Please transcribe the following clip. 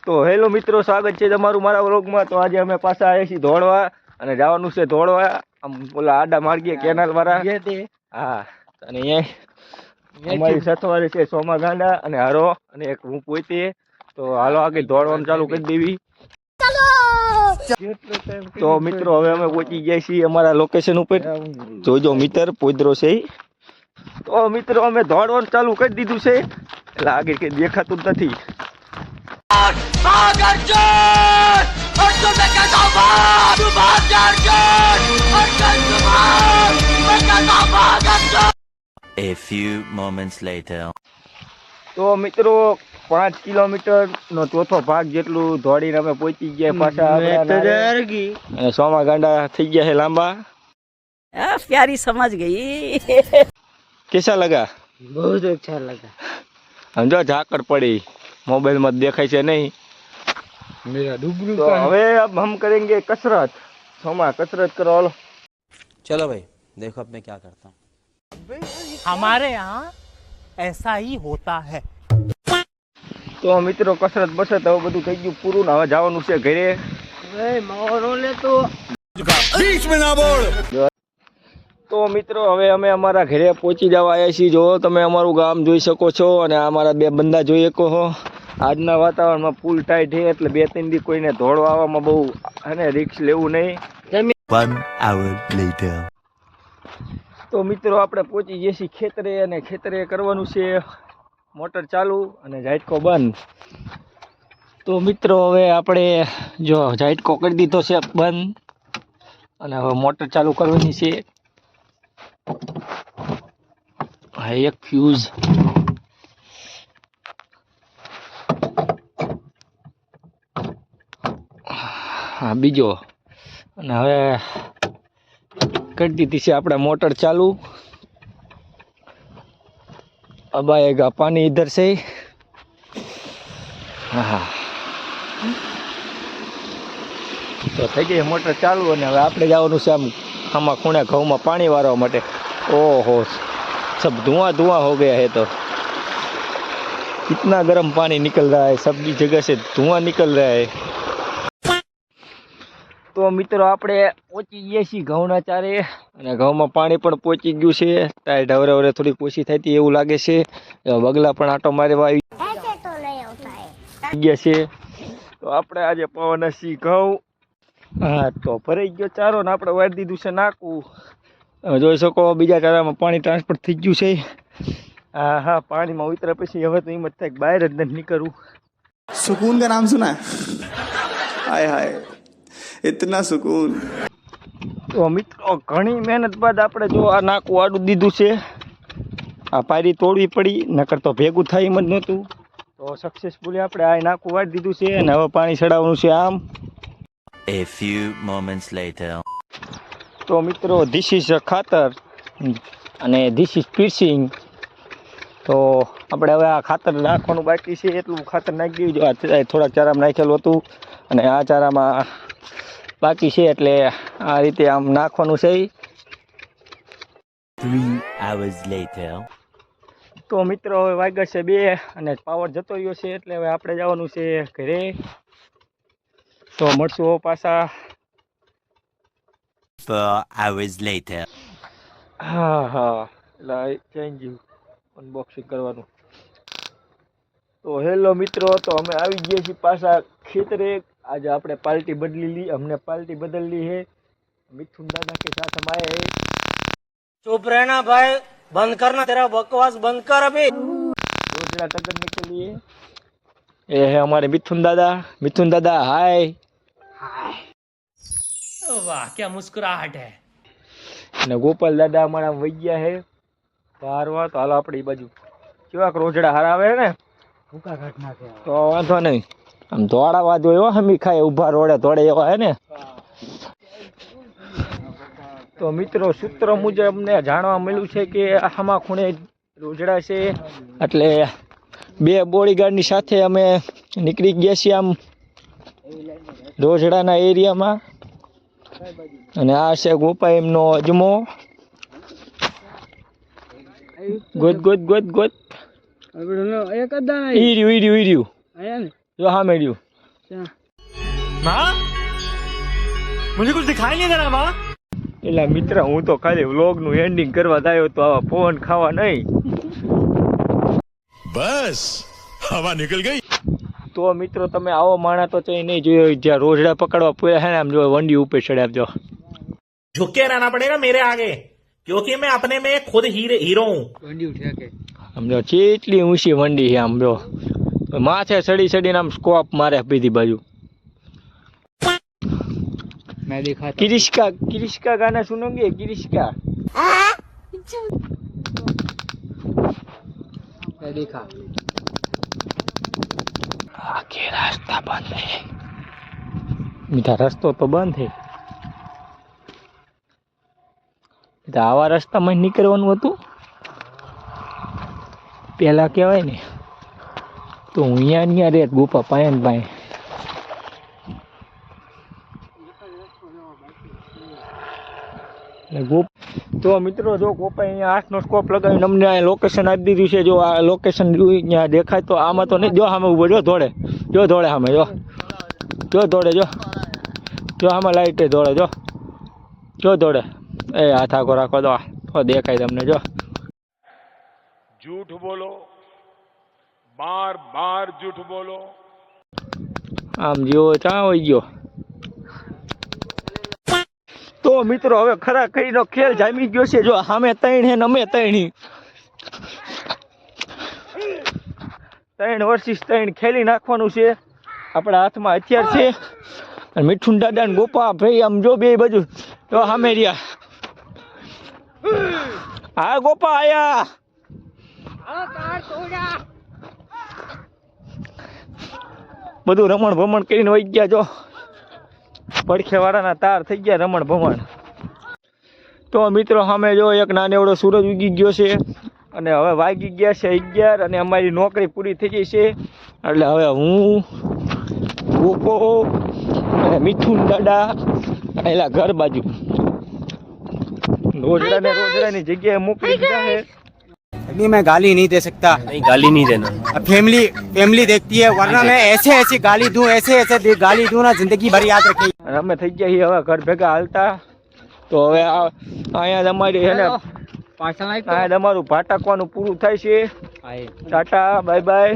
તો હેલો મિત્રો, સ્વાગત છે તમારું મારા વ્લોગમાં। તો આજે અમે પાછા આવ્યા છીએ ધોળવા અને જવાનું છે ધોળવા આમ ઓલા આડા માર્ગીય કેનાલ વાળા। હા, અને અહીંયા અમારી સથવારે છે સોમા ગાંડા અને હરો અને એક હું પોતે। તો હાલો આગળ દોડવાનું ચાલુ કરી દેવી। તો મિત્રો હવે અમે પહોંચી ગયા છીએ અમારા લોકેશન ઉપર। જોજો મિત્ર પોદરો છે। તો મિત્રો અમે દોડવાનું ચાલુ કરી દીધું છે, એટલે આગળ કઈ દેખાતું જ નથી। A few moments later. તો મિત્રો 5 કિલોમીટર નો ચોથો ભાગ જેટલું દોડીને અમે પહોંચી ગયા પાછા અને સોમા ગાંડા થઈ ગયા છે લાંબા। प्यारी समझ गई। कैसा लगा? बहुत अच्छा लगा। हम जो झाकड़ पड़ी मोबाइल में देखाई से नहीं मेरा डुबरू तो હવે अब हम करेंगे कसरत। सोमा कसरत करो। चलो भाई देखो अब मैं क्या करता हूँ। हमारे यहाँ ऐसा ही होता है। तो મિત્રો કસરત બસરત હવે બધું થઈ ગયું પૂરું ને હવે જવાનું છે ઘરે। તો મિત્રો હવે અમે અમારા ઘરે પહોંચી જવા આવ્યા છીએ। જો તમે અમારું ગામ જોઈ શકો છો અને અમારા બે બંદા જોઈ શકો છો। આજના વાતાવરણમાં ફૂલ ટાઈટ છે, એટલે 2-3 દી કોઈને દોડવા આવવામાં બહુ અને રિસ્ક લેવું નહીં। 1 hour later. તો મિત્રો આપણે પહોંચી જઈએ છીએ ખેતરે અને ખેતરે કરવાનું છે મોટર ચાલુ અને ઝાટકો બંધ। તો મિત્રો હવે આપણે જો ઝાટકો કરી દીધો છે બંધ અને હવે મોટર ચાલુ કરવાની છે। હા, એક ફ્યુઝ હા બીજો અને હવે કરી દીધી છે આપણે મોટર ચાલુ। अब आएगा पानी इधर से। हाँ, तो થઈ ગઈ મોટર ચાલુ અને હવે આપણે જવાનું છે આમાં ખૂણે ઘઉંમાં પાણી વાળવા માટે। ओहो, सब धुआं धुआं हो गया है। तो कितना गर्म पानी निकल रहा है, सब की जगह से धुआं निकल रहा है। તો મિત્રો આપણે પહોંચી ગયા છીએ ઘઉંના ચારે અને ઘઉંમાં પાણી પણ પહોંચી ગયું છે। ટાઈટ હવે હવે થોડીક ઓછી થતી એવું લાગે છે। બગલા પણ આટો મારવા આવી ગયા છે। તો આપણે આજે પાવાના છીએ ઘઉં। હા, તો ભરાઈ ગયો ચારો ને આપણે વાળી દીધું છે નાકું। તમે જોઈ શકો બીજા ચારામાં પાણી ટ્રાન્સફર થઈ ગયું છે। હા હા, પાણીમાં ઉતર્યા પછી હવે તો હિંમત થાય બહાર જ નથી નીકળવું। सुकून का नाम सुना है? हाय हाय, इतना सुकून। તો મિત્રો ઘણી મહેનત બાદ આપણે જો આ નાકું આડું દીધું છે। આ પાયરી તોડવી પડી, નકર તો ભેગું થાય એમ જ નહોતું। તો સક્સેસફુલી આપણે આ નાકું વાળી દીધું છે અને હવે પાણી ચડાવવાનું છે આમ। A few moments later. તો મિત્રો ધીસ ઇઝ ખાતર અને ધીસ ઇઝ પીર્સિંગ। તો આપણે હવે આ ખાતર નાખવાનું બાકી છે, એટલું ખાતર નાખી દીધું। આ થોડાક ચારામાં નાખેલું હતું અને આ ચારામાં બાકી છે, એટલે આ રીતે આમ નાખવાનું છે। 3 hours later. તો મિત્રો હવે વાગ્યા છે 2 અને પાવર જતો રહ્યો છે, એટલે હવે આપણે જવાનું છે ઘરે। તો મળશું પાછા। 4 hours later. હા હા, એટલે ચેન્જ અનબોક્સિંગ કરવાનું। તો હેલો મિત્રો, તો અમે આવી ગયા છીએ પાછા ખેતરે। आज आपने पार्टी बदली ली, हमने पार्टी बदल ली है। मिथुन दादा के साथ हम आए हैं। चुप रहना भाई, बंद करना, तेरा बकवास बंद कर अभी। रोजड़ा तगड़ने के लिए ये है हमारे मिथुन दादा। मिथुन दादा हाय। वाह क्या मुस्कुराहट है। અને ગોપાલ દાદા અમારા વઈ ગયા છે બહારવા। તો હાલો આપણે એ બાજુ કેવાક રોજડા હારા આવે ને ભૂકા કાઢ નાખે તો વાંધો નહીં। આમ દોડાવા જોઈએ હમી ખાય ઊભા રોડે દોડે એવા હે ને। તો મિત્રો સૂત્ર મુજબ અમને જાણવા મળ્યું છે કે આમાં ખૂણે રોજડા છે, એટલે 2 બોડીગાર્ડની સાથે અમે નીકળી ગયા છીએ આમ રોજડાના એરિયામાં। અને આ છે ગોપા એમનો અજમો। ગોદ ગોદ ગોદ ગોદ એક જ દાણા ઈર્યું ઈર્યું ઈર્યું આયા ને જો હા મેળ્યું એટલે મિત્ર હું તો ખાલી વ્લોગનું એન્ડિંગ કરવા આવ્યો તો આવા ફોન ખાવા નહીં. बस हवा निकल गई. તો મિત્રો તમે આવો માણા તો ચઈ નહીં જોયો જ્યાં રોજડા પકડવા પૂરા છે ને આમ જો વંડી ઉપર ચડે આપજો. झुक के रहना पड़ेगा मेरे आगे क्योंकि मैं अपने में खुद हीरो हूँ. આમ જો ચેટલી ઊંચી વંડી છે આમ જો માથે ચડી ચડીને આમ સ્કોપ મારે બીજી બાજુ. किरिश्का किरिश्का गाना सुनोगे किरिश्का? देखा आगे रास्ता बंद है मीठा रस्तो तो बंद है आवा रस्ता में નીકળવાનું હતું પેલા કહેવાય ને તો હું અહીંયા રેત ગોપા પાયન પાય. તો મિત્રો જો કોપાઈ અહીંયા 8નો સ્કોપ લગાવીને અમને આ લોકેશન આપી દીધું છે. જો આ લોકેશન અહીંયા દેખાય તો આમાં તો નહીં. જો સામે ઉભો જો દોડે સામે જો દોડે જો સામે લાઈટે દોડે જો દોડે. એ હાથ આખો રાખો તો દેખાય તમને જો. झूठ बोलो, बार बार झूठ बोलो. આમ જેવો ચા હોય ગયો. તો મિત્રો હવે ખરા કરીને ખેલ જામી ગયો છે. જો સામે 3 હે ને અમે 3 વર્સિસ 3 ખેલી નાખવાનું છે. આપણા હાથમાં હથિયાર છે. અને મીઠું દાદા ને ગોપા ભાઈ આમ જો બે બાજુ તો સામે રહ્યા. હા ગોપા આયા. બધું રમણ ભમણ કરીને વહી ગયા. જો પડખે વાળાના તાર થઈ ગયા રમણ ભમણ. તો મિત્રો સામે જો એક નાનો એવડો સૂરજ ઉગી ગયો છે અને હવે વાગી ગયા છે 11 અને અમારી નોકરી પૂરી થઈ ગઈ છે. એટલે હવે હું ગોપો અને મીઠું દાદા એલા ઘર બાજુ રોજડાની જગ્યાએ મોકલી દીધા છે. अभी मैं गाली नहीं दे सकता. नहीं गाली नहीं देना. अब फैमिली देखती है वरना मैं ऐसे गाली दूं ऐसे गाली दूं ना जिंदगी भर याद रखेगी. અમે થઈ ગયા છીએ હવે ઘર ભેગા હાલતા. તો હવે અહીંયા તમારી છે ને અહીંયા તમારું ભાટકવાનું પૂરું થાય છે. Tata bye bye.